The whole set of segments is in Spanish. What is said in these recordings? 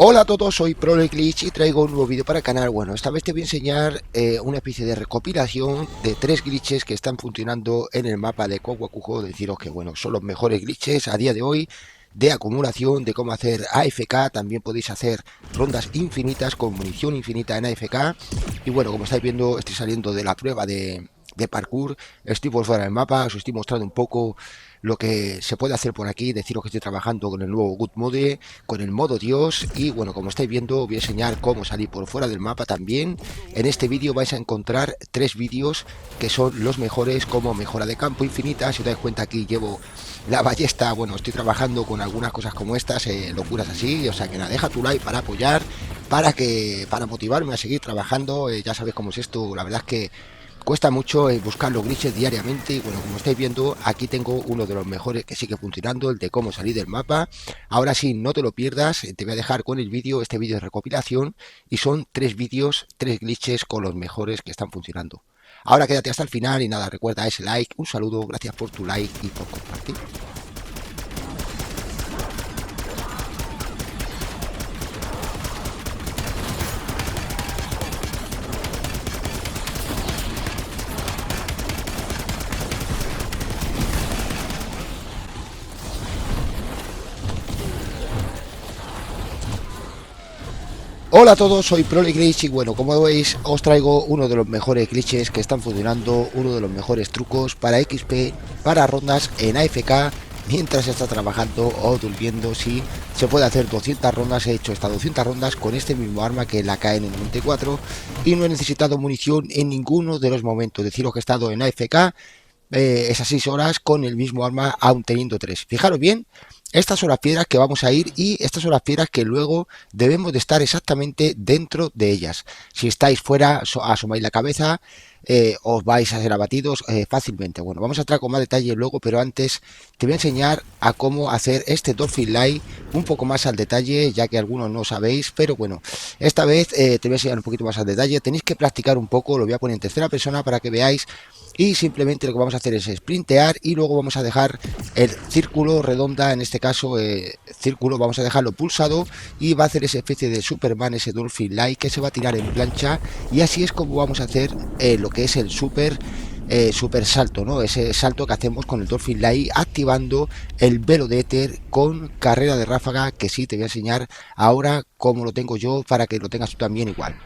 Hola a todos, soy ProLeGlitch y traigo un nuevo vídeo para el canal. Bueno, esta vez te voy a enseñar una especie de recopilación de 3 glitches que están funcionando en el mapa de Kowakujo. Deciros que bueno, son los mejores glitches a día de hoy de acumulación, de cómo hacer AFK. También podéis hacer rondas infinitas con munición infinita en AFK. Y bueno, como estáis viendo, estoy saliendo de la prueba de parkour. Estoy por fuera del mapa, os estoy mostrando un poco lo que se puede hacer por aquí. Deciros que estoy trabajando con el nuevo Good Mode, con el modo Dios. Y bueno, como estáis viendo, voy a enseñar cómo salir por fuera del mapa también. En este vídeo vais a encontrar 3 vídeos que son los mejores, como mejora de campo infinita. Si os dais cuenta, aquí llevo la ballesta. Bueno, estoy trabajando con algunas cosas como estas, locuras así. O sea que nada, deja tu like para apoyar, para motivarme a seguir trabajando. Ya sabéis cómo es esto. La verdad es que cuesta mucho buscar los glitches diariamente. Y bueno, como estáis viendo, aquí tengo uno de los mejores que sigue funcionando, el de cómo salir del mapa. Ahora sí, no te lo pierdas, te voy a dejar con el vídeo, este vídeo de recopilación, y son 3 vídeos, 3 glitches con los mejores que están funcionando. Ahora quédate hasta el final y nada, recuerda ese like, un saludo, gracias por tu like y por compartir. Hola a todos, soy ProLeGlitch y bueno, como veis os traigo uno de los mejores glitches que están funcionando, uno de los mejores trucos para XP, para rondas en AFK mientras está trabajando o durmiendo. Si se puede hacer 200 rondas, he hecho estas 200 rondas con este mismo arma, que es la KN94, y no he necesitado munición en ninguno de los momentos. Deciros que he estado en AFK esas 6 horas con el mismo arma, aún teniendo 3. Fijaros bien, estas son las piedras que vamos a ir, y estas son las piedras que luego debemos de estar exactamente dentro de ellas. Si estáis fuera, asomáis la cabeza, os vais a ser abatidos fácilmente. Bueno, vamos a entrar con más detalle luego, pero antes te voy a enseñar a cómo hacer este Dolphin Light un poco más al detalle, ya que algunos no sabéis. Pero bueno, esta vez te voy a enseñar un poquito más al detalle. Tenéis que practicar un poco, lo voy a poner en tercera persona para que veáis. Y simplemente lo que vamos a hacer es sprintear, y luego vamos a dejar el círculo redonda, en este caso círculo, vamos a dejarlo pulsado, y va a hacer esa especie de Superman, ese Dolphin Light que se va a tirar en plancha. Y así es como vamos a hacer lo que es el super salto, ¿no? Ese salto que hacemos con el Dolphin Light, activando el velo de éter con carrera de ráfaga, que sí te voy a enseñar ahora cómo lo tengo yo para que lo tengas tú también igual.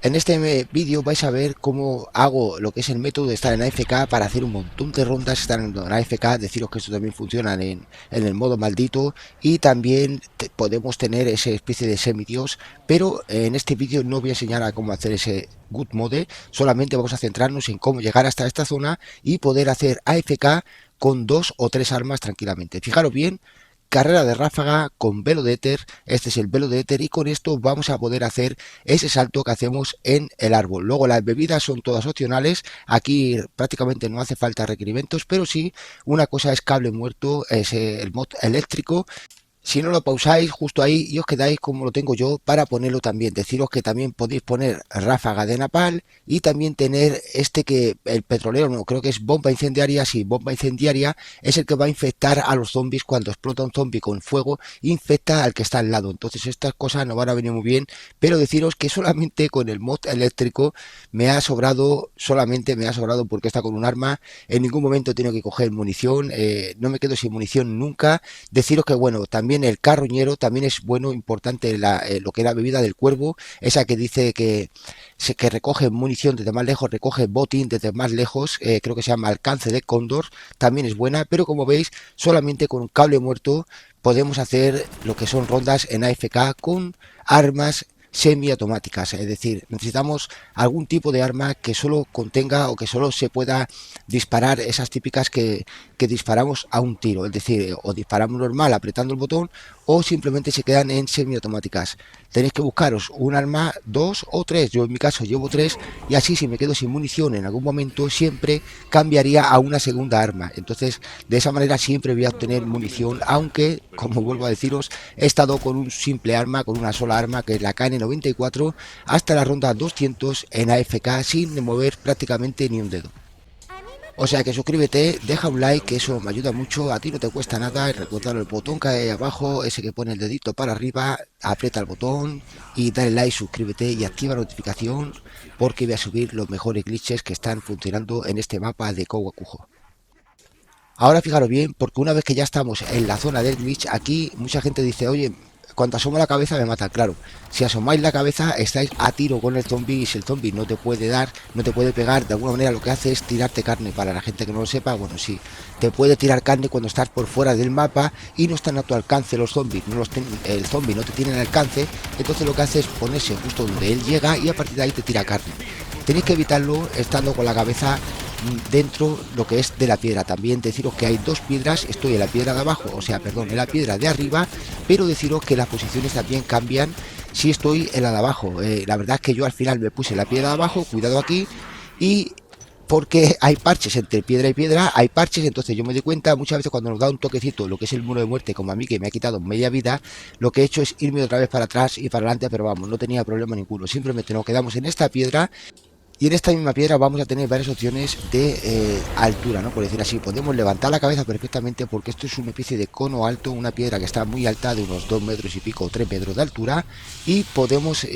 En este vídeo vais a ver cómo hago lo que es el método de estar en AFK para hacer un montón de rondas, estar en AFK. Deciros que esto también funciona en el modo maldito, y también podemos tener esa especie de semidios. Pero en este vídeo no voy a enseñar a cómo hacer ese good mode, solamente vamos a centrarnos en cómo llegar hasta esta zona y poder hacer AFK con 2 o 3 armas tranquilamente. Fijaros bien, carrera de ráfaga con velo de éter, este es el velo de éter, y con esto vamos a poder hacer ese salto que hacemos en el árbol. Luego las bebidas son todas opcionales, aquí prácticamente no hace falta requerimientos, pero sí una cosa es cable muerto, es el mod eléctrico. Si no lo pausáis justo ahí y os quedáis como lo tengo yo para ponerlo también. Deciros que también podéis poner ráfaga de napal, y también tener este, que el petrolero, no, creo que es bomba incendiaria. Sí, bomba incendiaria es el que va a infectar a los zombies. Cuando explota un zombie con fuego, infecta al que está al lado. Entonces estas cosas no van a venir muy bien, pero deciros que solamente con el mod eléctrico me ha sobrado, solamente me ha sobrado, porque está con un arma. En ningún momento he tenido que coger munición, no me quedo sin munición nunca. Deciros que bueno, también el carroñero también es bueno, importante lo que es la bebida del cuervo, esa que dice que recoge munición desde más lejos, recoge botín desde más lejos, creo que se llama alcance de cóndor, también es buena. Pero como veis, solamente con un cable muerto podemos hacer lo que son rondas en AFK con armas semiautomáticas. Es decir, necesitamos algún tipo de arma que solo contenga, o que solo se pueda disparar esas típicas que disparamos a un tiro, es decir, o disparamos normal apretando el botón, o simplemente se quedan en semiautomáticas. Tenéis que buscaros un arma, 2 o 3, yo en mi caso llevo 3, y así si me quedo sin munición en algún momento siempre cambiaría a una segunda arma. Entonces de esa manera siempre voy a obtener munición, aunque como vuelvo a deciros, he estado con un simple arma, con una sola arma, que es la KN94, hasta la ronda 200 en AFK sin mover prácticamente ni un dedo. O sea que suscríbete, deja un like, que eso me ayuda mucho, a ti no te cuesta nada, y recuerda el botón que hay ahí abajo, ese que pone el dedito para arriba, aprieta el botón y dale like, suscríbete y activa la notificación porque voy a subir los mejores glitches que están funcionando en este mapa de Kowakujo. Ahora fijaros bien, porque una vez que ya estamos en la zona del glitch, aquí mucha gente dice, oye, cuando asomo la cabeza me matan. Claro, si asomáis la cabeza estáis a tiro con el zombie y si el zombie no te puede dar, no te puede pegar, de alguna manera lo que hace es tirarte carne. Para la gente que no lo sepa, bueno, sí, te puede tirar carne cuando estás por fuera del mapa y no están a tu alcance los zombies, el zombie no te tiene al alcance, entonces lo que hace es ponerse justo donde él llega y a partir de ahí te tira carne. Tenéis que evitarlo estando con la cabeza dentro lo que es de la piedra. También deciros que hay dos piedras, estoy en la piedra de abajo, o sea, perdón, en la piedra de arriba, pero deciros que las posiciones también cambian si estoy en la de abajo. La verdad es que yo al final me puse la piedra de abajo, cuidado aquí, y porque hay parches entre piedra y piedra, hay parches, entonces yo me doy cuenta muchas veces cuando nos da un toquecito lo que es el muro de muerte, como a mí que me ha quitado media vida, lo que he hecho es irme otra vez para atrás y para adelante, pero vamos, no tenía problema ninguno, simplemente nos quedamos en esta piedra. Y en esta misma piedra vamos a tener varias opciones de altura, ¿no? Por decir así, podemos levantar la cabeza perfectamente porque esto es una especie de cono alto, una piedra que está muy alta, de unos 2 metros y pico o 3 metros de altura, y podemos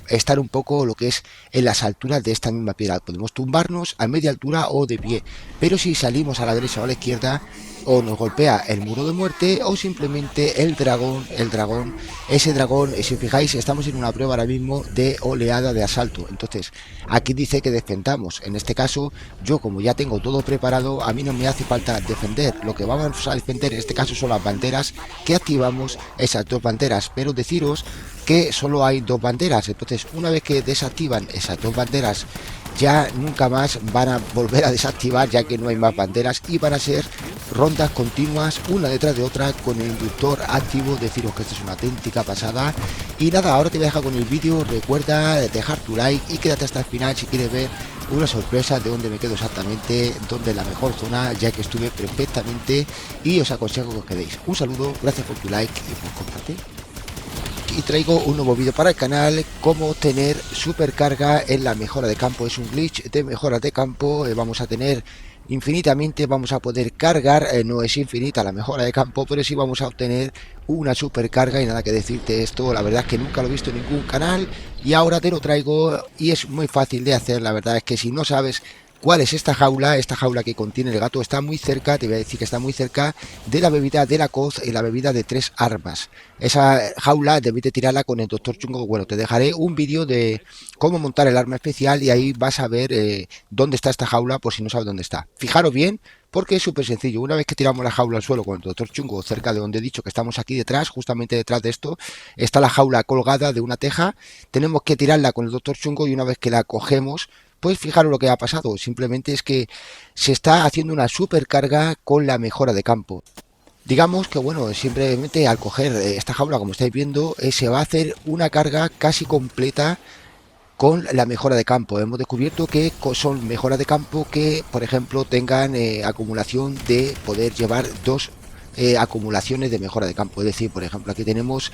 estar un poco lo que es en las alturas de esta misma piedra. Podemos tumbarnos a media altura o de pie, pero si salimos a la derecha o a la izquierda, o nos golpea el muro de muerte o simplemente ese dragón, si os fijáis, estamos en una prueba ahora mismo de oleada de asalto. Entonces, aquí dice que defendamos. En este caso, yo como ya tengo todo preparado, a mí no me hace falta defender. Lo que vamos a defender en este caso son las banderas que activamos, esas dos banderas. Pero deciros que solo hay dos banderas. Entonces, una vez que desactivan esas dos banderas, ya nunca más van a volver a desactivar, ya que no hay más banderas y van a ser rondas continuas una detrás de otra con el inductor activo. Deciros que esto es una auténtica pasada. Y nada, ahora te voy a dejar con el vídeo. Recuerda dejar tu like y quédate hasta el final si quieres ver una sorpresa de dónde me quedo exactamente, dónde es la mejor zona, ya que estuve perfectamente y os aconsejo que os quedéis. Un saludo, gracias por tu like y por compartir. Y traigo un nuevo vídeo para el canal, cómo obtener supercarga en la mejora de campo. Es un glitch de mejora de campo. Vamos a tener infinitamente, vamos a poder cargar, no es infinita la mejora de campo, pero sí vamos a obtener una supercarga. Y nada que decirte, esto la verdad es que nunca lo he visto en ningún canal y ahora te lo traigo y es muy fácil de hacer. La verdad es que si no sabes cuál es esta jaula que contiene el gato, está muy cerca, te voy a decir que está muy cerca de la bebida de la coz y la bebida de 3 armas. Esa jaula debes de tirarla con el doctor Chungo. Bueno, te dejaré un vídeo de cómo montar el arma especial y ahí vas a ver dónde está esta jaula por si no sabes dónde está. Fijaros bien, porque es súper sencillo. Una vez que tiramos la jaula al suelo con el doctor Chungo, cerca de donde he dicho que estamos aquí detrás, justamente detrás de esto, está la jaula colgada de una teja. Tenemos que tirarla con el doctor Chungo y una vez que la cogemos, pues fijaros lo que ha pasado. Simplemente es que se está haciendo una supercarga con la mejora de campo. Digamos que bueno, simplemente al coger esta jaula, como estáis viendo, se va a hacer una carga casi completa con la mejora de campo. Hemos descubierto que son mejoras de campo que, por ejemplo, tengan acumulación de poder llevar dos acumulaciones de mejora de campo. Es decir, por ejemplo, aquí tenemos,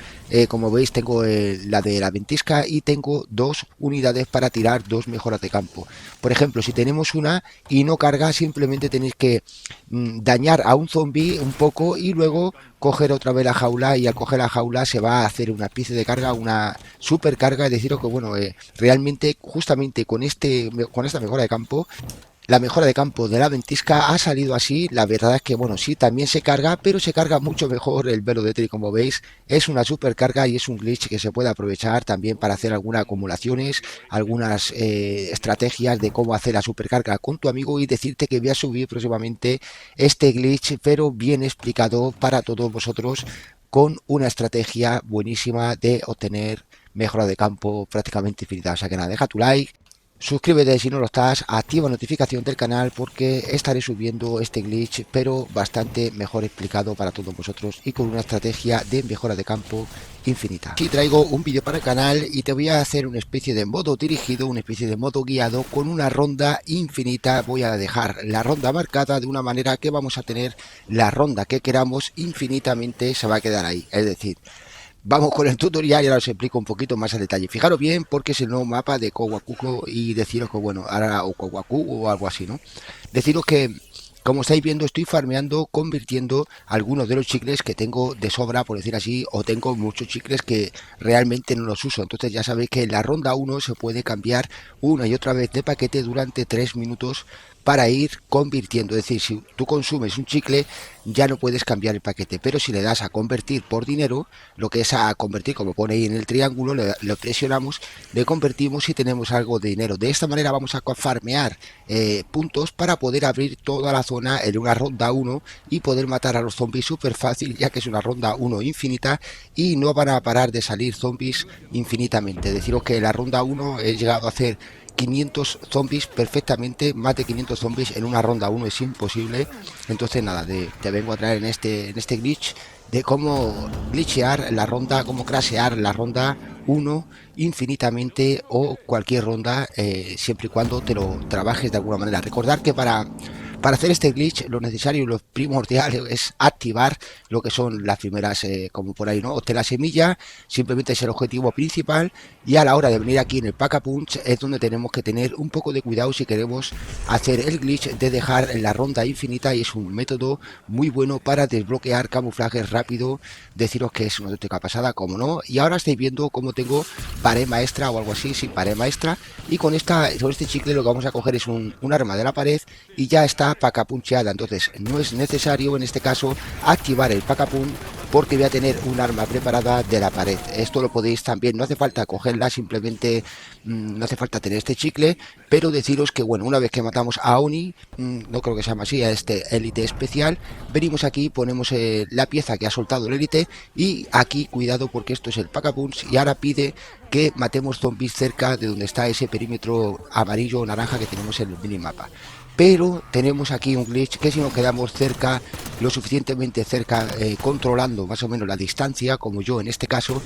como veis, tengo la de la ventisca y tengo dos unidades para tirar dos mejoras de campo. Por ejemplo, si tenemos una y no carga, simplemente tenéis que dañar a un zombie un poco y luego coger otra vez la jaula, y al coger la jaula se va a hacer una especie de carga, una super carga. Es decir, que bueno, realmente justamente con esta mejora de campo, la mejora de campo de la ventisca ha salido así. La verdad es que bueno, sí, también se carga, pero se carga mucho mejor el velo de tri. Como veis, es una super carga y es un glitch que se puede aprovechar también para hacer algunas acumulaciones, algunas estrategias de cómo hacer la supercarga con tu amigo. Y decirte que voy a subir próximamente este glitch, pero bien explicado para todos vosotros, con una estrategia buenísima de obtener mejora de campo prácticamente infinita. O sea que nada, deja tu like, suscríbete si no lo estás, activa notificación del canal porque estaré subiendo este glitch, pero bastante mejor explicado para todos vosotros y con una estrategia de mejora de campo infinita. Aquí traigo un vídeo para el canal y te voy a hacer una especie de modo dirigido, una especie de modo guiado con una ronda infinita. Voy a dejar la ronda marcada de una manera que vamos a tener la ronda que queramos infinitamente, se va a quedar ahí. Es decir, Vamos con el tutorial y ahora os explico un poquito más a detalle. Fijaros bien porque es el nuevo mapa de Kowakuko y deciros que bueno, ahora o Kowaku o algo así, ¿no? Deciros que como estáis viendo estoy farmeando, convirtiendo algunos de los chicles que tengo de sobra, por decir así, o tengo muchos chicles que realmente no los uso. Entonces ya sabéis que en la ronda uno se puede cambiar una y otra vez de paquete durante 3 minutos para ir convirtiendo. Es decir, si tú consumes un chicle, ya no puedes cambiar el paquete, pero si le das a convertir por dinero, lo que es a convertir, como pone ahí en el triángulo, le presionamos, le convertimos y tenemos algo de dinero. De esta manera vamos a farmear puntos para poder abrir toda la zona en una ronda uno y poder matar a los zombies súper fácil, ya que es una ronda uno infinita y no van a parar de salir zombies infinitamente. Deciros que la ronda uno he llegado a hacer 500 zombies perfectamente, más de 500 zombies en una ronda uno es imposible. Entonces nada, te vengo a traer en este glitch de cómo glitchear la ronda, cómo crashear la ronda uno infinitamente o cualquier ronda, siempre y cuando te lo trabajes de alguna manera. Recordar que para hacer este glitch lo necesario y lo primordial es activar lo que son las primeras, como por ahí, ¿no? Obtener la semilla, simplemente es el objetivo principal y a la hora de venir aquí en el Pack-a-Punch es donde tenemos que tener un poco de cuidado si queremos hacer el glitch de dejar la ronda infinita y es un método muy bueno para desbloquear camuflajes rápido. Deciros que es una auténtica pasada, como no. Y ahora estáis viendo cómo tengo pared maestra o algo así, sin pared maestra y con este chicle lo que vamos a coger es un arma de la pared y ya está pacapuncheada. Entonces no es necesario en este caso activar el pacapun porque voy a tener un arma preparada de la pared. Esto lo podéis también, no hace falta cogerla, simplemente no hace falta tener este chicle, pero deciros que bueno, una vez que matamos a Oni, no creo que se llama así, a este élite especial, venimos aquí, ponemos la pieza que ha soltado el élite y aquí cuidado porque esto es el pacapunch y ahora pide que matemos zombies cerca de donde está ese perímetro amarillo o naranja que tenemos en el minimapa. Pero tenemos aquí un glitch que si nos quedamos cerca, lo suficientemente cerca, controlando más o menos la distancia, como yo en este caso,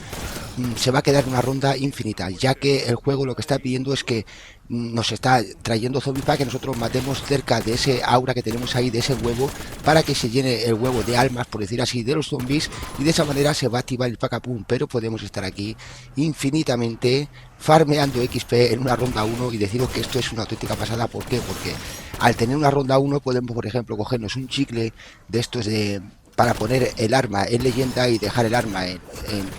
se va a quedar una ronda infinita, ya que el juego lo que está pidiendo es que nos está trayendo zombies para que nosotros matemos cerca de ese aura que tenemos ahí, de ese huevo, para que se llene el huevo de almas, por decir así, de los zombies, y de esa manera se va a activar el pacapum, pero podemos estar aquí infinitamente farmeando XP en una ronda uno y deciros que esto es una auténtica pasada. ¿Por qué? Porque al tener una ronda uno podemos, por ejemplo, cogernos un chicle de estos de para poner el arma en leyenda y dejar el arma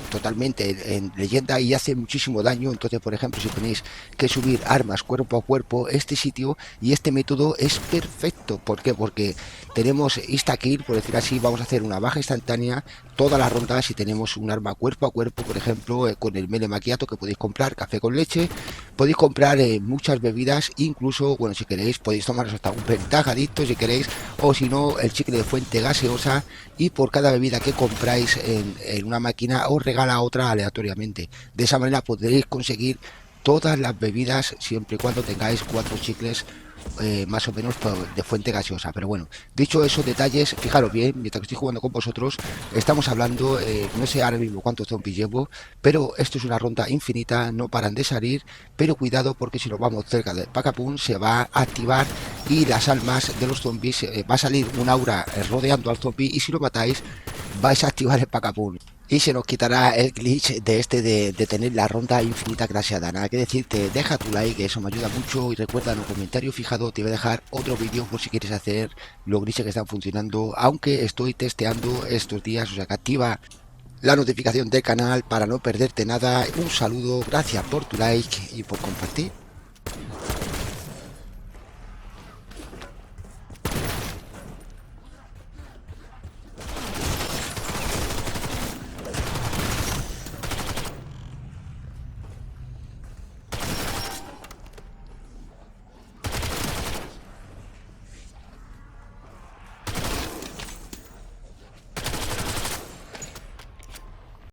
totalmente en leyenda y hace muchísimo daño. Entonces, por ejemplo, si tenéis que subir armas cuerpo a cuerpo, este sitio y este método es perfecto. ¿Por qué? Porque tenemos insta-kill, por decir así, vamos a hacer una baja instantánea todas las rondas si tenemos un arma cuerpo a cuerpo, por ejemplo, con el mele macchiato que podéis comprar, café con leche, podéis comprar muchas bebidas, incluso, bueno, si queréis podéis tomaros hasta un pentajadito si queréis, o si no, el chicle de fuente gaseosa, y por cada bebida que compráis en una máquina os regala otra aleatoriamente. De esa manera podréis conseguir todas las bebidas siempre y cuando tengáis 4 chicles más o menos de fuente gaseosa. Pero bueno, dicho esos detalles, fijaros bien, mientras que estoy jugando con vosotros, estamos hablando, no sé ahora mismo cuántos zombies llevo, pero esto es una ronda infinita, no paran de salir, pero cuidado porque si nos vamos cerca del Pacapun se va a activar y las almas de los zombies, va a salir un aura rodeando al zombie y si lo matáis vais a activar el Pacapun. Y se nos quitará el glitch de de tener la ronda infinita crasheada. Nada que decirte, deja tu like, eso me ayuda mucho. Y recuerda en un comentario fijado, te voy a dejar otro vídeo por si quieres hacer los glitches que están funcionando. Aunque estoy testeando estos días, o sea que activa la notificación del canal para no perderte nada. Un saludo, gracias por tu like y por compartir.